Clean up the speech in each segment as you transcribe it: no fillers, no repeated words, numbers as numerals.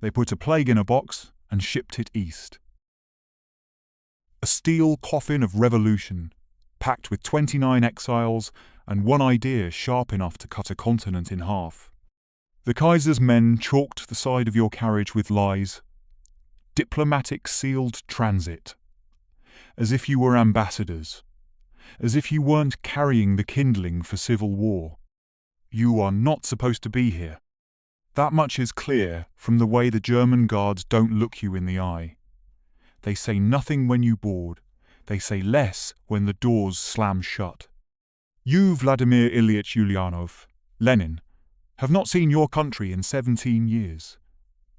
They put a plague in a box and shipped it east. A steel coffin of revolution, packed with 29 exiles and one idea sharp enough to cut a continent in half. The Kaiser's men chalked the side of your carriage with lies. Diplomatic sealed transit. As if you were ambassadors. As if you weren't carrying the kindling for civil war. You are not supposed to be here. That much is clear from the way the German guards don't look you in the eye. They say nothing when you board. They say less when the doors slam shut. You, Vladimir Ilyich Ulyanov, Lenin, have not seen your country in 17 years.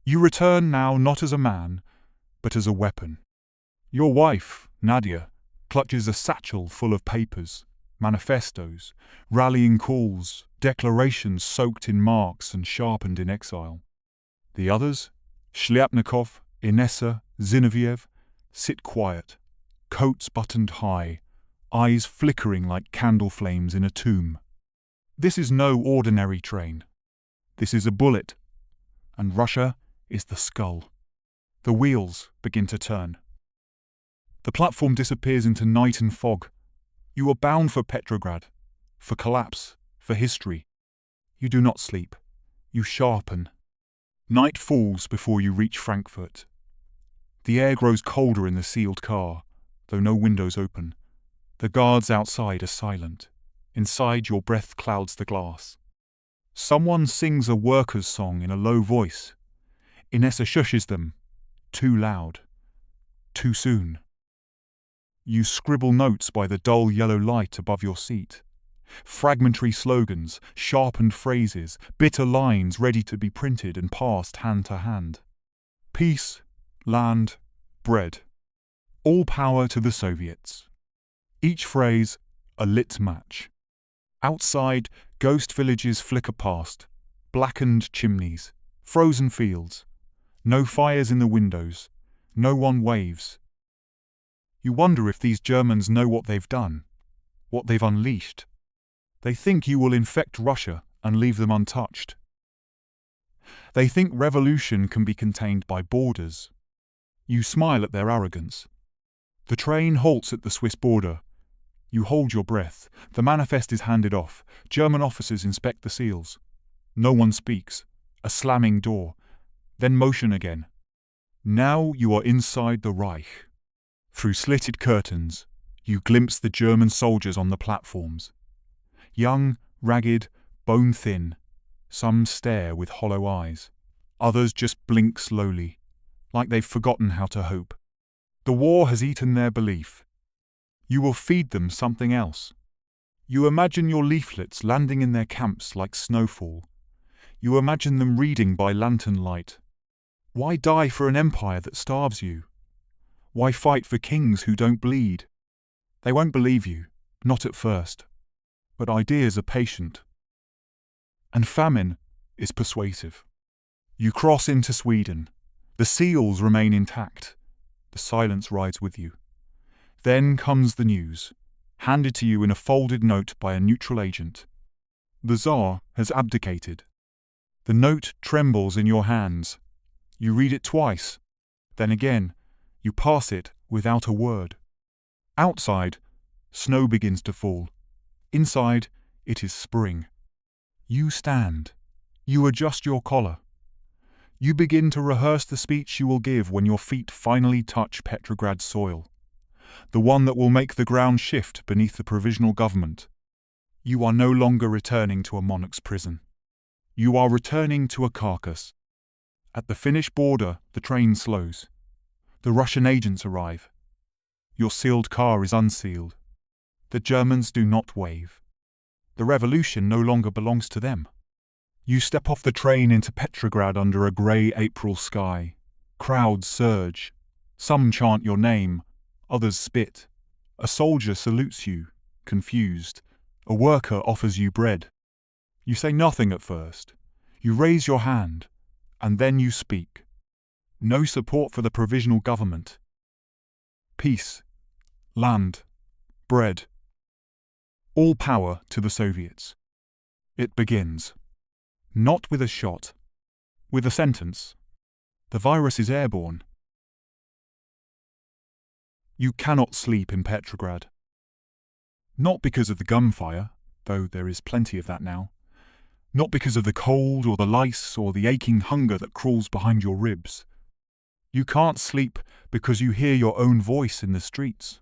You return now not as a man, but as a weapon. Your wife, Nadia, clutches a satchel full of papers, manifestos, rallying calls, declarations soaked in marks and sharpened in exile. The others, Shliapnikov, Inessa, Zinoviev, sit quiet, coats buttoned high, eyes flickering like candle flames in a tomb. This is no ordinary train. This is a bullet, and Russia is the skull. The wheels begin to turn. The platform disappears into night and fog. You are bound for Petrograd, for collapse, for history. You do not sleep. You sharpen. Night falls before you reach Frankfurt. The air grows colder in the sealed car, though no windows open. The guards outside are silent. Inside, your breath clouds the glass. Someone sings a worker's song in a low voice. Inessa shushes them. Too loud. Too soon. You scribble notes by the dull yellow light above your seat. Fragmentary slogans, sharpened phrases, bitter lines ready to be printed and passed hand to hand. Peace, land, bread. All power to the Soviets. Each phrase, a lit match. Outside, ghost villages flicker past, blackened chimneys, frozen fields. No fires in the windows. No one waves. You wonder if these Germans know what they've done, what they've unleashed. They think you will infect Russia and leave them untouched. They think revolution can be contained by borders. You smile at their arrogance. The train halts at the Swiss border. You hold your breath. The manifest is handed off. German officers inspect the seals. No one speaks. A slamming door. Then motion again. Now you are inside the Reich. Through slitted curtains, you glimpse the German soldiers on the platforms. Young, ragged, bone-thin. Some stare with hollow eyes. Others just blink slowly, like they've forgotten how to hope. The war has eaten their belief. You will feed them something else. You imagine your leaflets landing in their camps like snowfall. You imagine them reading by lantern light. Why die for an empire that starves you? Why fight for kings who don't bleed? They won't believe you, not at first. But ideas are patient. And famine is persuasive. You cross into Sweden. The seals remain intact. The silence rides with you. Then comes the news, handed to you in a folded note by a neutral agent. The Tsar has abdicated. The note trembles in your hands. You read it twice. Then again, you pass it without a word. Outside, snow begins to fall. Inside, it is spring. You stand. You adjust your collar. You begin to rehearse the speech you will give when your feet finally touch Petrograd soil. The one that will make the ground shift beneath the provisional government. You are no longer returning to a monarch's prison. You are returning to a carcass. At the Finnish border, the train slows. The Russian agents arrive. Your sealed car is unsealed. The Germans do not wave. The revolution no longer belongs to them. You step off the train into Petrograd under a grey April sky. Crowds surge. Some chant your name. Others spit. A soldier salutes you, confused. A worker offers you bread. You say nothing at first. You raise your hand, and then you speak. No support for the provisional government. Peace, land, bread. All power to the Soviets. It begins. Not with a shot, with a sentence. The virus is airborne. You cannot sleep in Petrograd. Not because of the gunfire, though there is plenty of that now. Not because of the cold or the lice or the aching hunger that crawls behind your ribs. You can't sleep because you hear your own voice in the streets.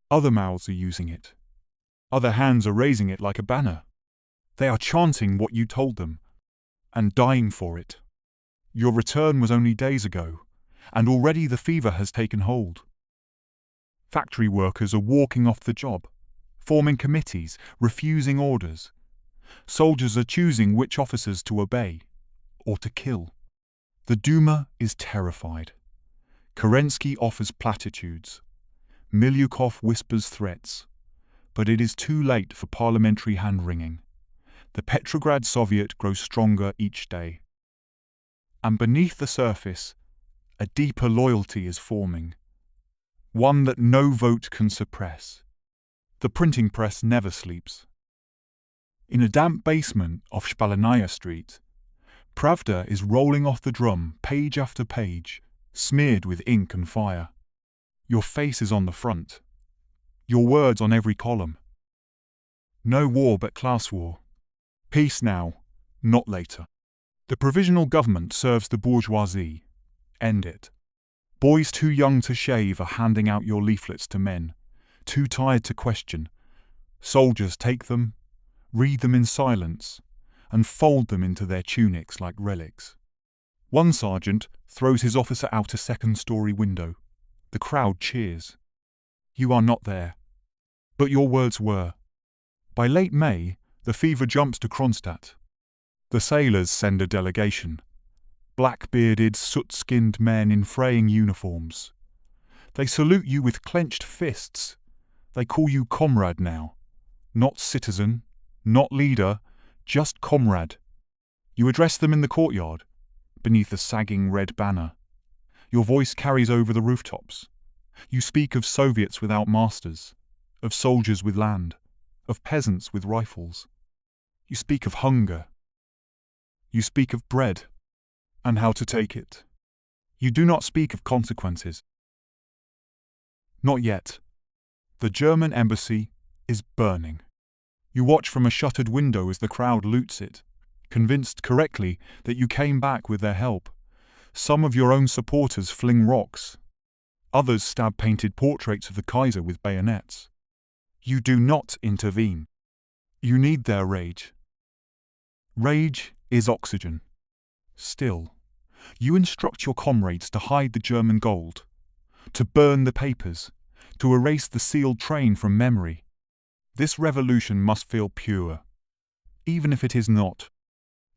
Other mouths are using it. Other hands are raising it like a banner. They are chanting what you told them, and dying for it. Your return was only days ago, and already the fever has taken hold. Factory workers are walking off the job, forming committees, refusing orders. Soldiers are choosing which officers to obey, or to kill. The Duma is terrified. Kerensky offers platitudes. Milyukov whispers threats. But it is too late for parliamentary hand-wringing. The Petrograd Soviet grows stronger each day. And beneath the surface, a deeper loyalty is forming. One that no vote can suppress. The printing press never sleeps. In a damp basement off Spalnaya Street, Pravda is rolling off the drum page after page, smeared with ink and fire. Your face is on the front. Your words on every column. No war but class war. Peace now, not later. The provisional government serves the bourgeoisie. End it. Boys too young to shave are handing out your leaflets to men, too tired to question. Soldiers take them, read them in silence, and fold them into their tunics like relics. One sergeant throws his officer out a second-story window. The crowd cheers. You are not there. But your words were. By late May, the fever jumps to Kronstadt. The sailors send a delegation. Black-bearded, soot-skinned men in fraying uniforms. They salute you with clenched fists. They call you comrade now. Not citizen, not leader, just comrade. You address them in the courtyard, beneath a sagging red banner. Your voice carries over the rooftops. You speak of Soviets without masters, of soldiers with land, of peasants with rifles. You speak of hunger. You speak of bread, and how to take it. You do not speak of consequences. Not yet. The German embassy is burning. You watch from a shuttered window as the crowd loots it, convinced correctly that you came back with their help. Some of your own supporters fling rocks. Others stab painted portraits of the Kaiser with bayonets. You do not intervene. You need their rage. Rage is oxygen. Still, you instruct your comrades to hide the German gold, to burn the papers, to erase the sealed train from memory. This revolution must feel pure, even if it is not.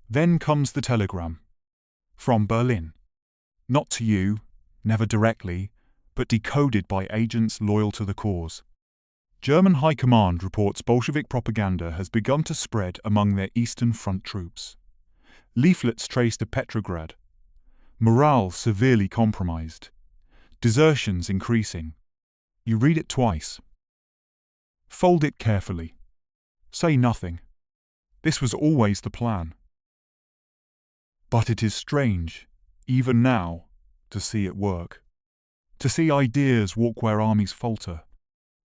Then comes the telegram. From Berlin. Not to you, never directly, but decoded by agents loyal to the cause. German High Command reports Bolshevik propaganda has begun to spread among their Eastern Front troops. Leaflets trace to Petrograd. Morale severely compromised. Desertions increasing. You read it twice. Fold it carefully. Say nothing. This was always the plan. But it is strange, even now, to see it work. To see ideas walk where armies falter.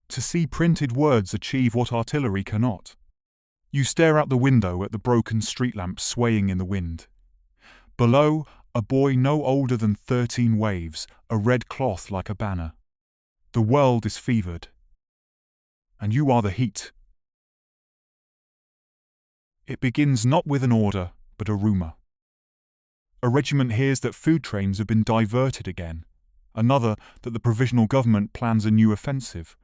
To see printed words achieve what artillery cannot. You stare out the window at the broken street lamps swaying in the wind. Below, a boy no older than 13 waves a red cloth like a banner. The world is fevered. And you are the heat. It begins not with an order, but a rumour. A regiment hears that food trains have been diverted again. Another that the provisional government plans a new offensive.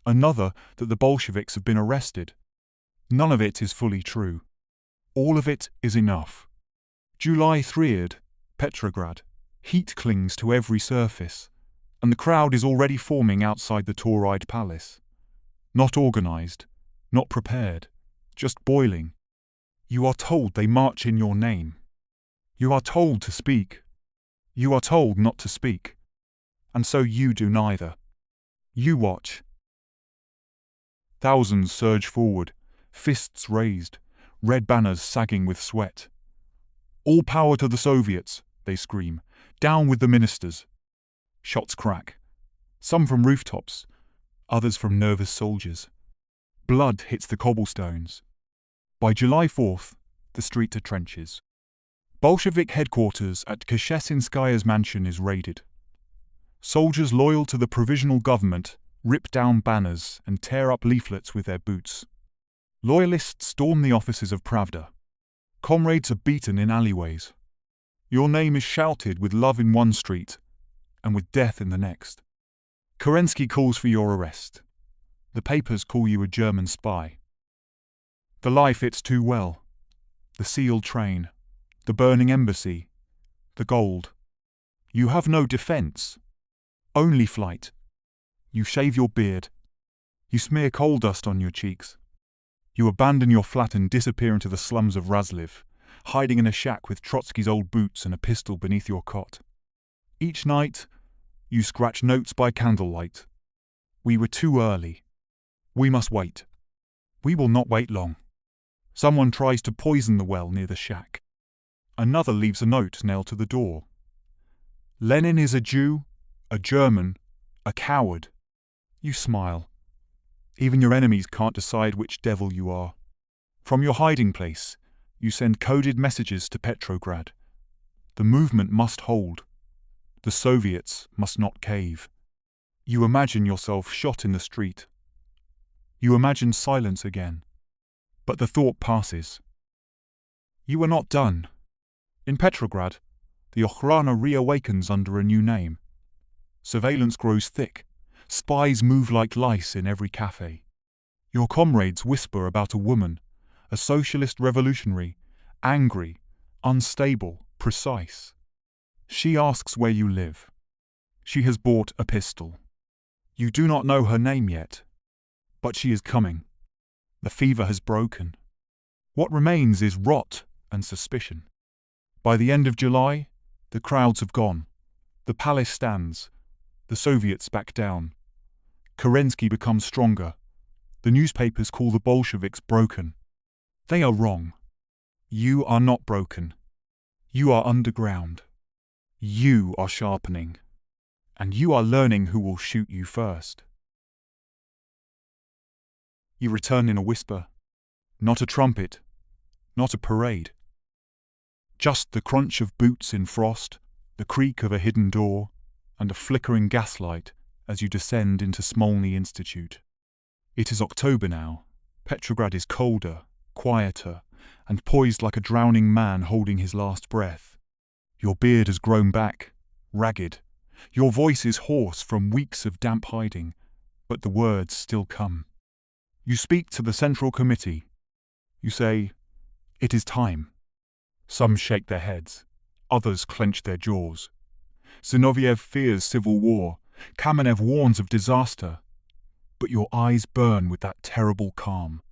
Another that the Bolsheviks have been arrested. None of it is fully true. All of it is enough. July 3rd, Petrograd. Heat clings to every surface, and the crowd is already forming outside the Tauride Palace. Not organised, not prepared, just boiling. You are told they march in your name. You are told to speak. You are told not to speak. And so you do neither. You watch. Thousands surge forward, fists raised, red banners sagging with sweat. All power to the Soviets, they scream. Down with the ministers. Shots crack. Some from rooftops, others from nervous soldiers. Blood hits the cobblestones. By July 4th, the streets are trenches. Bolshevik headquarters at Kshestinskaya's mansion is raided. Soldiers loyal to the provisional government rip down banners and tear up leaflets with their boots. Loyalists storm the offices of Pravda. Comrades are beaten in alleyways. Your name is shouted with love in one street and with death in the next. Kerensky calls for your arrest. The papers call you a German spy. The lie fits too well. The sealed train, the burning embassy, the gold. You have no defense, only flight. You shave your beard. You smear coal dust on your cheeks. You abandon your flat and disappear into the slums of Razliv, hiding in a shack with Trotsky's old boots and a pistol beneath your cot. Each night, you scratch notes by candlelight. We were too early. We must wait. We will not wait long. Someone tries to poison the well near the shack. Another leaves a note nailed to the door. Lenin is a Jew, a German, a coward. You smile. Even your enemies can't decide which devil you are. From your hiding place, you send coded messages to Petrograd. The movement must hold. The Soviets must not cave. You imagine yourself shot in the street. You imagine silence again. But the thought passes. You are not done. In Petrograd, the Okhrana reawakens under a new name. Surveillance grows thick. Spies move like lice in every cafe. Your comrades whisper about a woman, a socialist revolutionary, angry, unstable, precise. She asks where you live. She has bought a pistol. You do not know her name yet, but she is coming. The fever has broken. What remains is rot and suspicion. By the end of July, the crowds have gone. The palace stands. The Soviets back down. Kerensky becomes stronger. The newspapers call the Bolsheviks broken. They are wrong. You are not broken. You are underground. You are sharpening. And you are learning who will shoot you first. You return in a whisper. Not a trumpet. Not a parade. Just the crunch of boots in frost, the creak of a hidden door, and a flickering gaslight as you descend into Smolny Institute. It is October now. Petrograd is colder, quieter, and poised like a drowning man holding his last breath. Your beard has grown back, ragged. Your voice is hoarse from weeks of damp hiding, but the words still come. You speak to the Central Committee. You say, "It is time." Some shake their heads. Others clench their jaws. Zinoviev fears civil war. Kamenev warns of disaster. But your eyes burn with that terrible calm,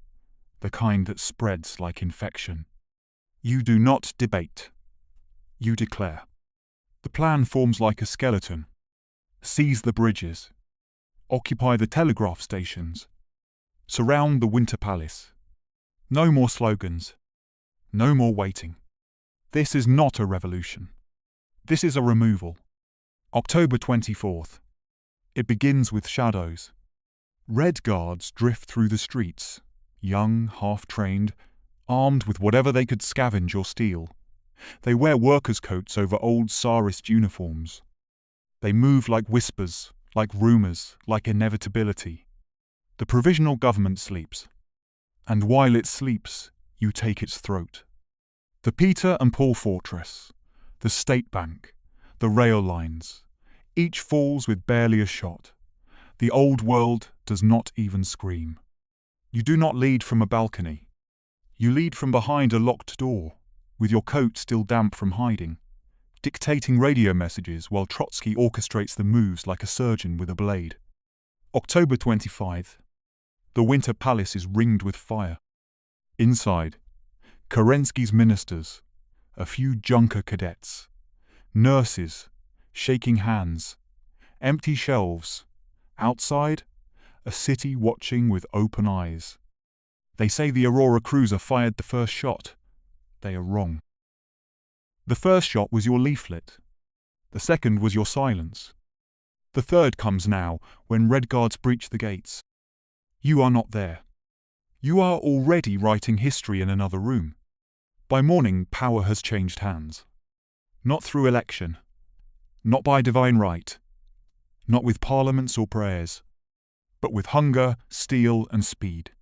the kind that spreads like infection. You do not debate. You declare. The plan forms like a skeleton. Seize the bridges. Occupy the telegraph stations. Surround the Winter Palace. No more slogans. No more waiting. This is not a revolution. This is a removal. October 24th. It begins with shadows. Red Guards drift through the streets, young, half-trained, armed with whatever they could scavenge or steal. They wear workers' coats over old Tsarist uniforms. They move like whispers, like rumours, like inevitability. The provisional government sleeps. And while it sleeps, you take its throat. The Peter and Paul Fortress, the State Bank, the rail lines, each falls with barely a shot. The old world does not even scream. You do not lead from a balcony. You lead from behind a locked door, with your coat still damp from hiding, dictating radio messages while Trotsky orchestrates the moves like a surgeon with a blade. October 25th. The Winter Palace is ringed with fire. Inside, Kerensky's ministers, a few junker cadets, nurses, shaking hands, empty shelves. Outside, a city watching with open eyes. They say the Aurora cruiser fired the first shot. They are wrong. The first shot was your leaflet. The second was your silence. The third comes now, when Red Guards breach the gates. You are not there. You are already writing history in another room. By morning, power has changed hands. Not through election. Not by divine right. Not with parliaments or prayers. But with hunger, steel, and speed.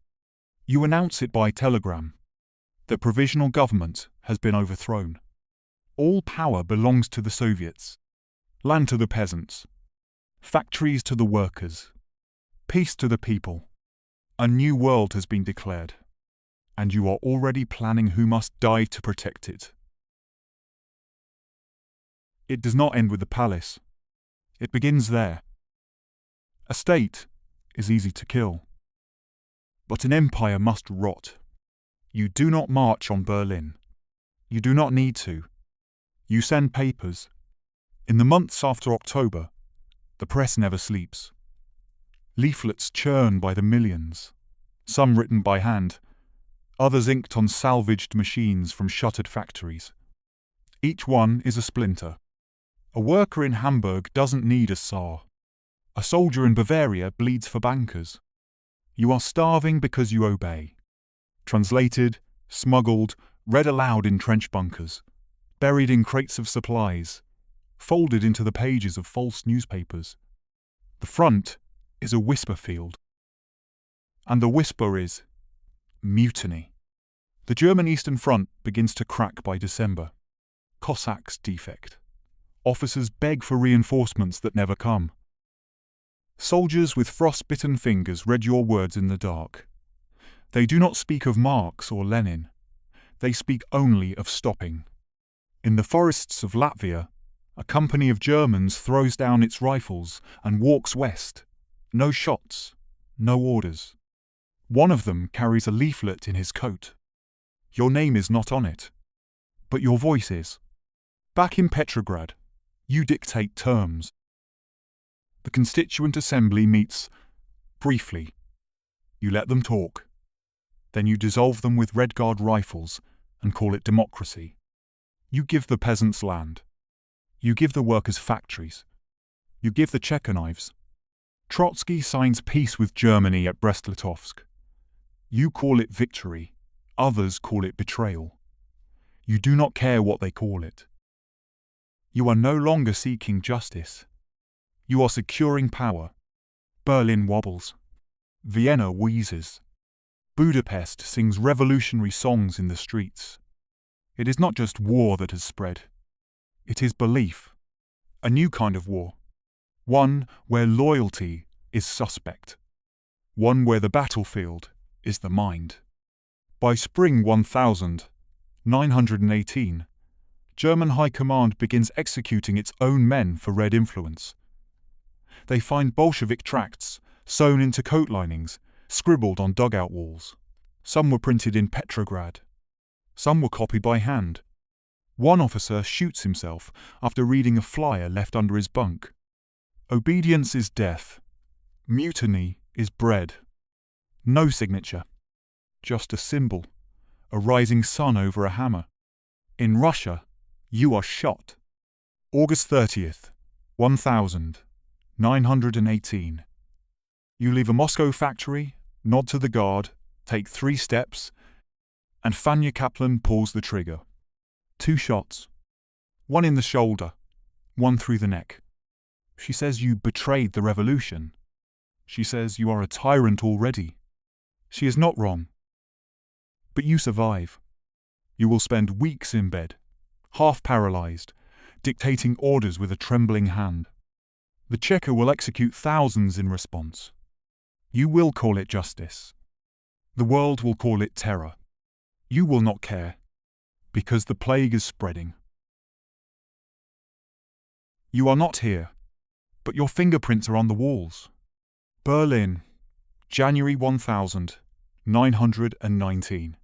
You announce it by telegram. The provisional government has been overthrown. All power belongs to the Soviets. Land to the peasants. Factories to the workers. Peace to the people. A new world has been declared. And you are already planning who must die to protect it. It does not end with the palace. It begins there. A state is easy to kill. But an empire must rot. You do not march on Berlin. You do not need to. You send papers. In the months after October, the press never sleeps. Leaflets churn by the millions, some written by hand, others inked on salvaged machines from shuttered factories. Each one is a splinter. A worker in Hamburg doesn't need a Tsar. A soldier in Bavaria bleeds for bankers. You are starving because you obey. Translated, smuggled, read aloud in trench bunkers, buried in crates of supplies, folded into the pages of false newspapers. The front is a whisper field. And the whisper is mutiny. The German Eastern Front begins to crack by December. Cossacks defect. Officers beg for reinforcements that never come. Soldiers with frost-bitten fingers read your words in the dark. They do not speak of Marx or Lenin. They speak only of stopping. In the forests of Latvia, a company of Germans throws down its rifles and walks west. No shots, no orders. One of them carries a leaflet in his coat. Your name is not on it, but your voice is. Back in Petrograd, you dictate terms. The Constituent Assembly meets briefly. You let them talk. Then you dissolve them with Red Guard rifles and call it democracy. You give the peasants land. You give the workers factories. You give the checker knives. Trotsky signs peace with Germany at Brest-Litovsk. You call it victory. Others call it betrayal. You do not care what they call it. You are no longer seeking justice. You are securing power. Berlin wobbles. Vienna wheezes. Budapest sings revolutionary songs in the streets. It is not just war that has spread. It is belief. A new kind of war. One where loyalty is suspect. One where the battlefield is the mind. By spring 1918, German High Command begins executing its own men for red influence. They find Bolshevik tracts sewn into coat linings, scribbled on dugout walls. Some were printed in Petrograd. Some were copied by hand. One officer shoots himself after reading a flyer left under his bunk. Obedience is death. Mutiny is bread. No signature. Just a symbol. A rising sun over a hammer. In Russia, you are shot. August 30th, 1918. You leave a Moscow factory, nod to the guard, take 3 steps, and Fanya Kaplan pulls the trigger. 2 shots. One in the shoulder, one through the neck. She says you betrayed the revolution. She says you are a tyrant already. She is not wrong. But you survive. You will spend weeks in bed, half paralyzed, dictating orders with a trembling hand. The checker will execute thousands in response. You will call it justice. The world will call it terror. You will not care, because the plague is spreading. You are not here, but your fingerprints are on the walls. Berlin, January 1919.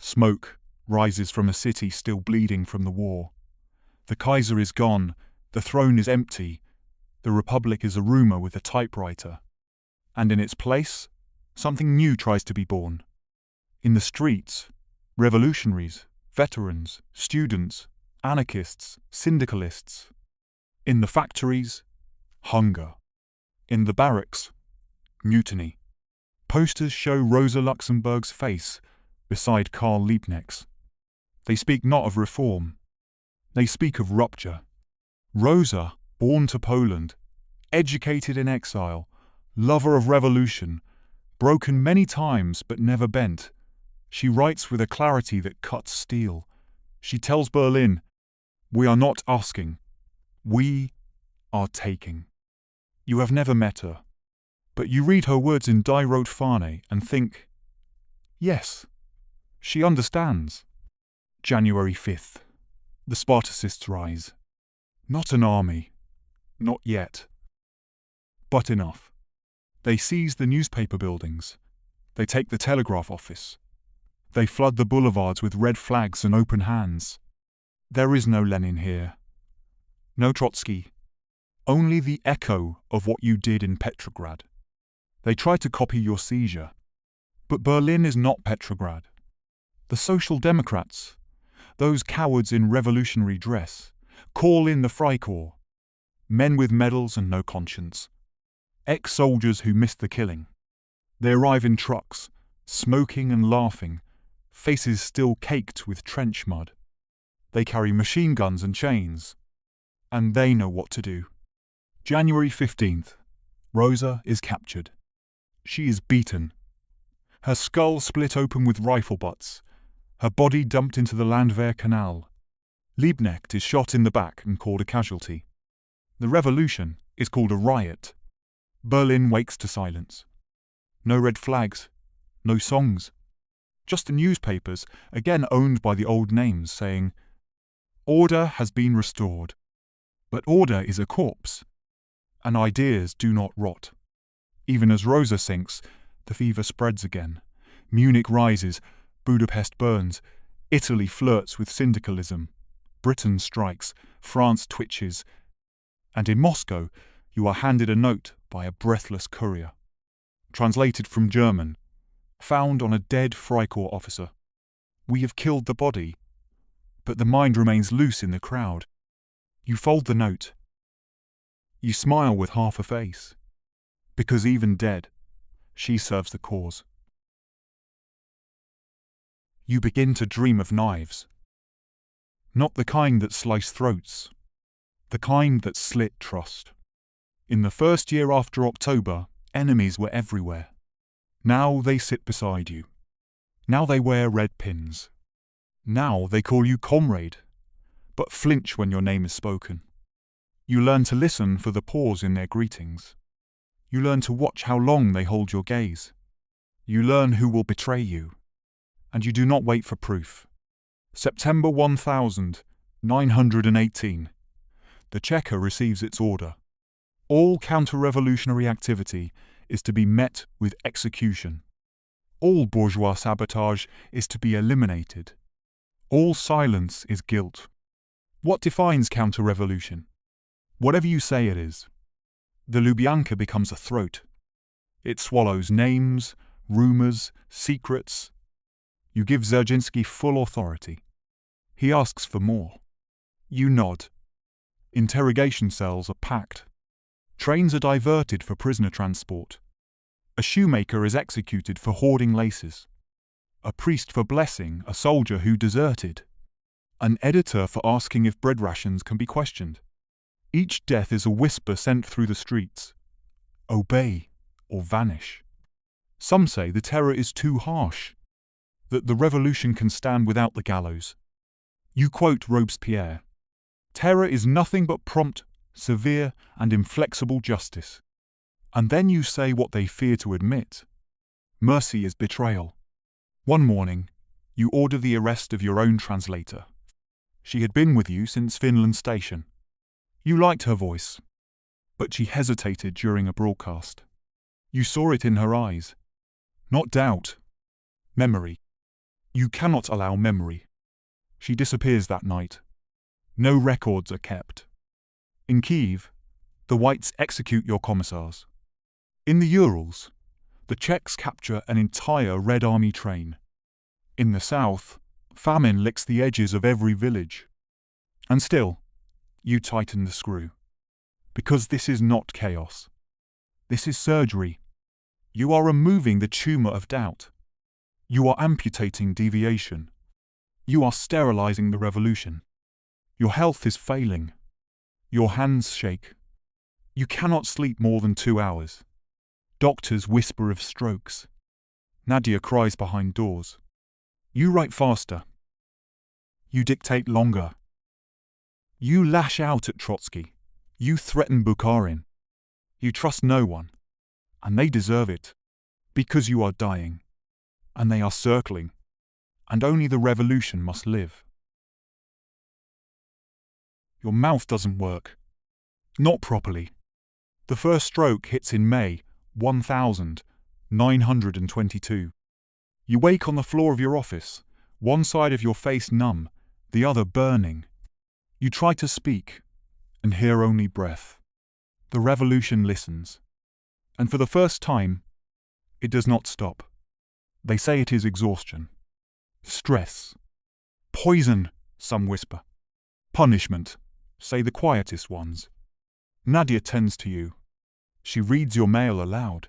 Smoke rises from a city still bleeding from the war. The Kaiser is gone, the throne is empty, the Republic is a rumor with a typewriter. And in its place, something new tries to be born. In the streets, revolutionaries, veterans, students, anarchists, syndicalists. In the factories, hunger. In the barracks, mutiny. Posters show Rosa Luxemburg's face beside Karl Liebknecht's. They speak not of reform. They speak of rupture. Rosa, born to Poland, educated in exile, lover of revolution, broken many times but never bent. She writes with a clarity that cuts steel. She tells Berlin, "We are not asking. We are taking." You have never met her, but you read her words in Die Rote Fahne and think, yes, she understands. January 5th. The Spartacists rise. Not an army. Not yet. But enough. They seize the newspaper buildings. They take the telegraph office. They flood the boulevards with red flags and open hands. There is no Lenin here. No Trotsky. Only the echo of what you did in Petrograd. They try to copy your seizure. But Berlin is not Petrograd. The Social Democrats, those cowards in revolutionary dress, call in the Freikorps, men with medals and no conscience, ex-soldiers who missed the killing. They arrive in trucks, smoking and laughing, faces still caked with trench mud. They carry machine guns and chains, and they know what to do. January 15th. Rosa is captured. She is beaten. Her skull split open with rifle butts, her body dumped into the Landwehr Canal. Liebknecht is shot in the back and called a casualty. The revolution is called a riot. Berlin wakes to silence. No red flags, no songs. Just the newspapers, again owned by the old names, saying, "Order has been restored." But order is a corpse, and ideas do not rot. Even as Rosa sinks, the fever spreads again. Munich rises, Budapest burns, Italy flirts with syndicalism, Britain strikes, France twitches, and in Moscow you are handed a note by a breathless courier. Translated from German, found on a dead Freikorps officer. We have killed the body, but the mind remains loose in the crowd. You fold the note. You smile with half a face, because even dead, she serves the cause. You begin to dream of knives. Not the kind that slice throats, the kind that slit trust. In the first year after October, enemies were everywhere. Now they sit beside you. Now they wear red pins. Now they call you comrade, but flinch when your name is spoken. You learn to listen for the pause in their greetings. You learn to watch how long they hold your gaze. You learn who will betray you. And you do not wait for proof. September 1918. The Cheka receives its order. All counter-revolutionary activity is to be met with execution. All bourgeois sabotage is to be eliminated. All silence is guilt. What defines counter-revolution? Whatever you say it is. The Lubyanka becomes a throat. It swallows names, rumors, secrets. You give Dzerzhinsky full authority. He asks for more. You nod. Interrogation cells are packed. Trains are diverted for prisoner transport. A shoemaker is executed for hoarding laces. A priest for blessing a soldier who deserted. An editor for asking if bread rations can be questioned. Each death is a whisper sent through the streets. Obey or vanish. Some say the terror is too harsh, that the revolution can stand without the gallows. You quote Robespierre. Terror is nothing but prompt, severe, and inflexible justice. And then you say what they fear to admit. Mercy is betrayal. One morning, you order the arrest of your own translator. She had been with you since Finland Station. You liked her voice, but she hesitated during a broadcast. You saw it in her eyes. Not doubt. Memory. You cannot allow memory. She disappears that night. No records are kept. In Kiev, the Whites execute your commissars. In the Urals, the Czechs capture an entire Red Army train. In the south, famine licks the edges of every village. And still, you tighten the screw. Because this is not chaos. This is surgery. You are removing the tumor of doubt. You are amputating deviation. You are sterilizing the revolution. Your health is failing. Your hands shake. You cannot sleep more than 2 hours. Doctors whisper of strokes. Nadia cries behind doors. You write faster. You dictate longer. You lash out at Trotsky. You threaten Bukharin. You trust no one. And they deserve it. Because you are dying. And they are circling. And only the revolution must live. Your mouth doesn't work. Not properly. The first stroke hits in May 1922. You wake on the floor of your office, one side of your face numb, the other burning. You try to speak, and hear only breath. The revolution listens. And for the first time, it does not stop. They say it is exhaustion. Stress. Poison, some whisper. Punishment, say the quietest ones. Nadia tends to you. She reads your mail aloud.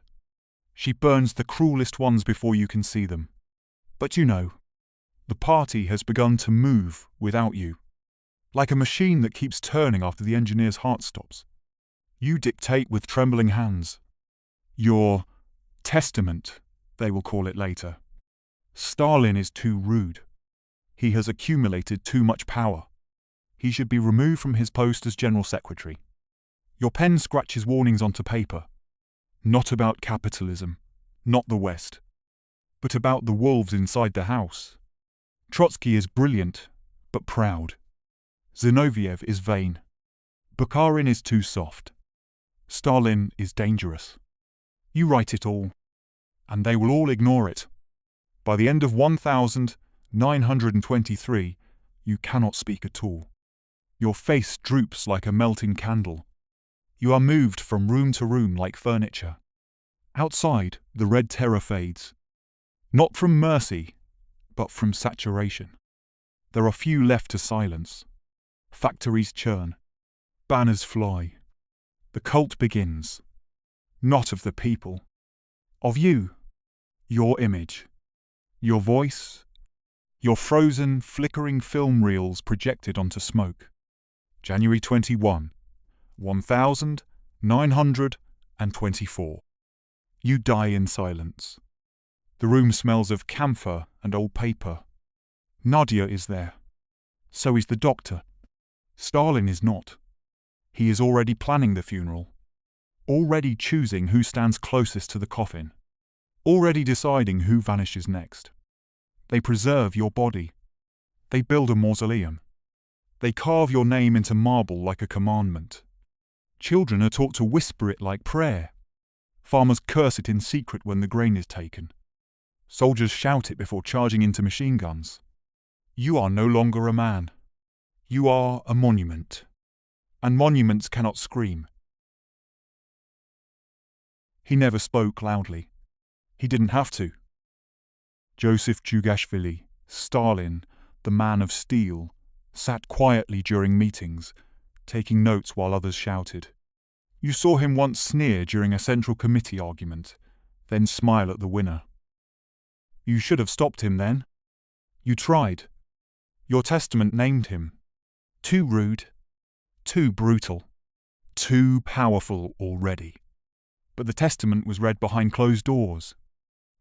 She burns the cruelest ones before you can see them. But you know, the party has begun to move without you. Like a machine that keeps turning after the engineer's heart stops. You dictate with trembling hands. Your testament, they will call it later. Stalin is too rude. He has accumulated too much power. He should be removed from his post as General Secretary. Your pen scratches warnings onto paper. Not about capitalism, not the West, but about the wolves inside the house. Trotsky is brilliant, but proud. Zinoviev is vain. Bukharin is too soft. Stalin is dangerous. You write it all, and they will all ignore it. By the end of 1923, you cannot speak at all. Your face droops like a melting candle. You are moved from room to room like furniture. Outside, the red terror fades. Not from mercy, but from saturation. There are few left to silence. Factories churn. Banners fly. The cult begins. Not of the people. Of you. Your image. Your voice. Your frozen, flickering film reels projected onto smoke. January 21, 1924. You die in silence. The room smells of camphor and old paper. Nadia is there. So is the doctor. Stalin is not. He is already planning the funeral. Already choosing who stands closest to the coffin. Already deciding who vanishes next. They preserve your body. They build a mausoleum. They carve your name into marble like a commandment. Children are taught to whisper it like prayer. Farmers curse it in secret when the grain is taken. Soldiers shout it before charging into machine guns. You are no longer a man. You are a monument. And monuments cannot scream. He never spoke loudly. He didn't have to. Joseph Jugashvili, Stalin, the man of steel, sat quietly during meetings, taking notes while others shouted. You saw him once sneer during a Central Committee argument, then smile at the winner. You should have stopped him then. You tried. Your testament named him. Too rude, too brutal, too powerful already. But the testament was read behind closed doors,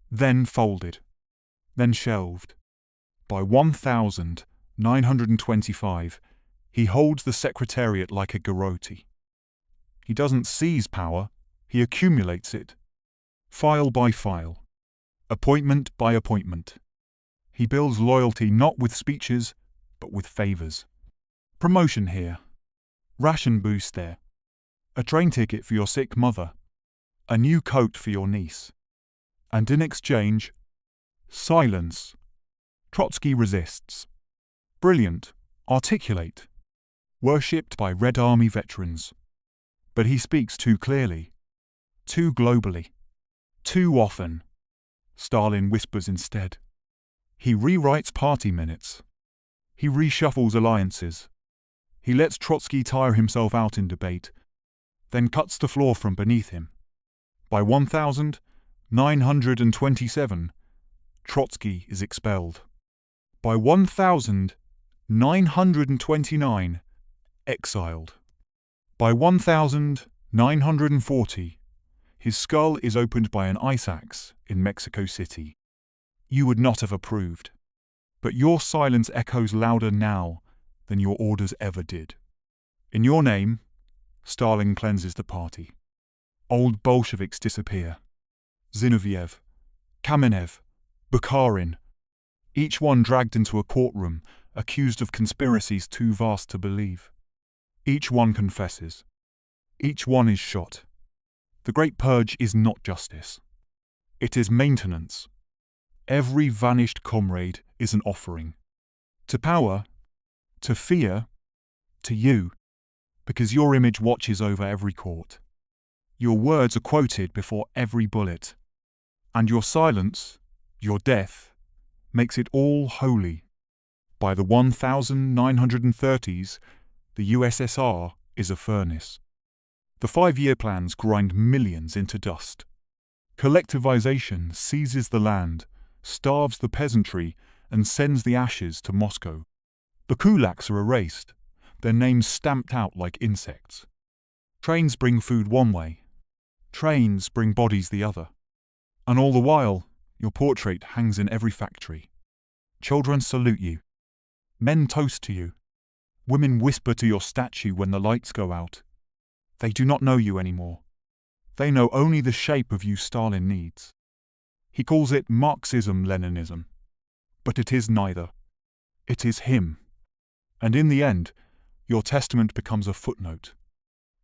then folded, then shelved. By 1925, he holds the Secretariat like a garrote. He doesn't seize power, he accumulates it. File by file. Appointment by appointment. He builds loyalty not with speeches, but with favours. Promotion here. Ration boost there. A train ticket for your sick mother. A new coat for your niece. And in exchange, silence. Trotsky resists. Brilliant, articulate, worshipped by Red Army veterans. But he speaks too clearly, too globally, too often. Stalin whispers instead. He rewrites party minutes. He reshuffles alliances. He lets Trotsky tire himself out in debate, then cuts the floor from beneath him. By 1927, Trotsky is expelled. By 1929, exiled. By 1940, his skull is opened by an ice axe in Mexico City. You would not have approved, but your silence echoes louder now than your orders ever did. In your name, Stalin cleanses the party. Old Bolsheviks disappear. Zinoviev, Kamenev, Bukharin, each one dragged into a courtroom, accused of conspiracies too vast to believe. Each one confesses. Each one is shot. The Great Purge is not justice. It is maintenance. Every vanished comrade is an offering. To power, to fear, to you, because your image watches over every court. Your words are quoted before every bullet. And your silence, your death, makes it all holy. By the 1930s, the USSR is a furnace. The 5-year plans grind millions into dust. Collectivization seizes the land, starves the peasantry, and sends the ashes to Moscow. The kulaks are erased, their names stamped out like insects. Trains bring food one way, trains bring bodies the other. And all the while, your portrait hangs in every factory. Children salute you. Men toast to you. Women whisper to your statue when the lights go out. They do not know you anymore. They know only the shape of you Stalin needs. He calls it Marxism-Leninism. But it is neither. It is him. And in the end, your testament becomes a footnote.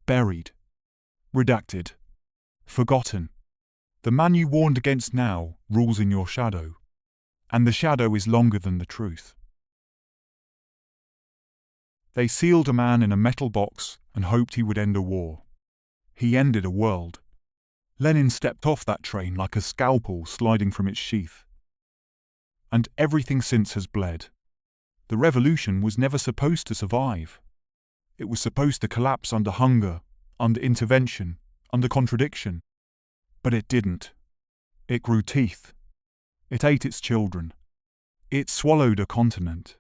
Buried. Redacted. Forgotten. The man you warned against now rules in your shadow. And the shadow is longer than the truth. They sealed a man in a metal box and hoped he would end a war. He ended a world. Lenin stepped off that train like a scalpel sliding from its sheath. And everything since has bled. The revolution was never supposed to survive. It was supposed to collapse under hunger, under intervention, under contradiction. But it didn't. It grew teeth. It ate its children. It swallowed a continent.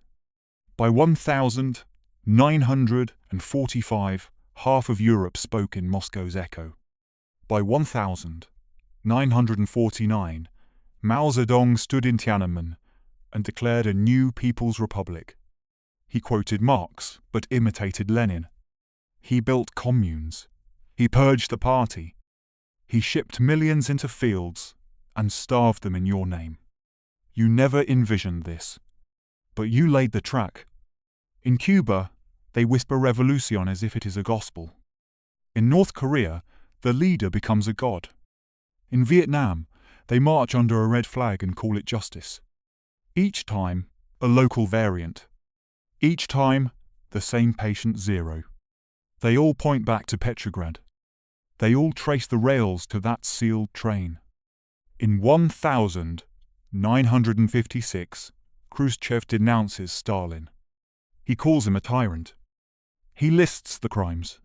By 1945, half of Europe spoke in Moscow's echo. By 1949, Mao Zedong stood in Tiananmen and declared a new People's Republic. He quoted Marx, but imitated Lenin. He built communes. He purged the party. He shipped millions into fields and starved them in your name. You never envisioned this, but you laid the track. In Cuba, they whisper revolution as if it is a gospel. In North Korea, the leader becomes a god. In Vietnam, they march under a red flag and call it justice. Each time, a local variant. Each time, the same patient zero. They all point back to Petrograd. They all trace the rails to that sealed train. In 1956, Khrushchev denounces Stalin. He calls him a tyrant. He lists the crimes.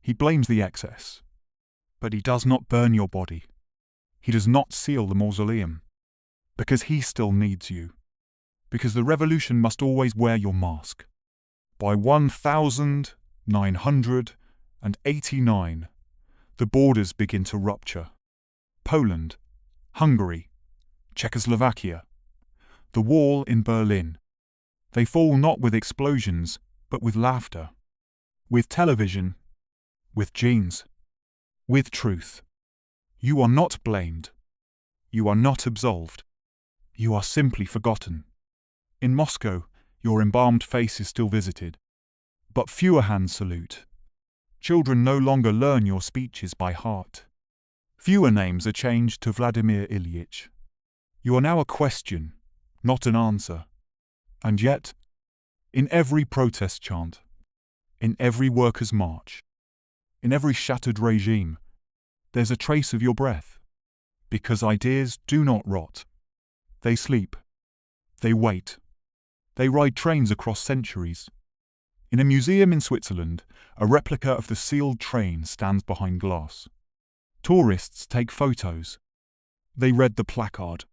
He blames the excess. But he does not burn your body. He does not seal the mausoleum. Because he still needs you. Because the revolution must always wear your mask. By 1989, the borders begin to rupture. Poland, Hungary, Czechoslovakia, the wall in Berlin. They fall not with explosions, but with laughter, with television, with genes, with truth. You are not blamed. You are not absolved. You are simply forgotten. In Moscow, your embalmed face is still visited, but fewer hands salute. Children no longer learn your speeches by heart. Fewer names are changed to Vladimir Ilyich. You are now a question, not an answer. And yet, in every protest chant, in every workers' march, in every shattered regime, there's a trace of your breath. Because ideas do not rot. They sleep. They wait. They ride trains across centuries. In a museum in Switzerland, a replica of the sealed train stands behind glass. Tourists take photos. They read the placard.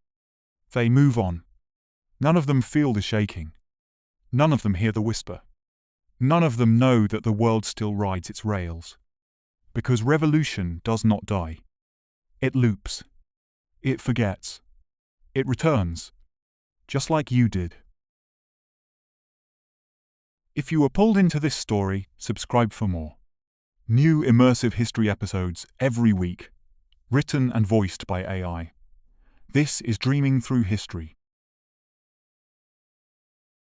They move on. None of them feel the shaking. None of them hear the whisper. None of them know that the world still rides its rails. Because revolution does not die. It loops. It forgets. It returns. Just like you did. If you were pulled into this story, subscribe for more. New immersive history episodes every week, written and voiced by AI. This is Dreaming Through History.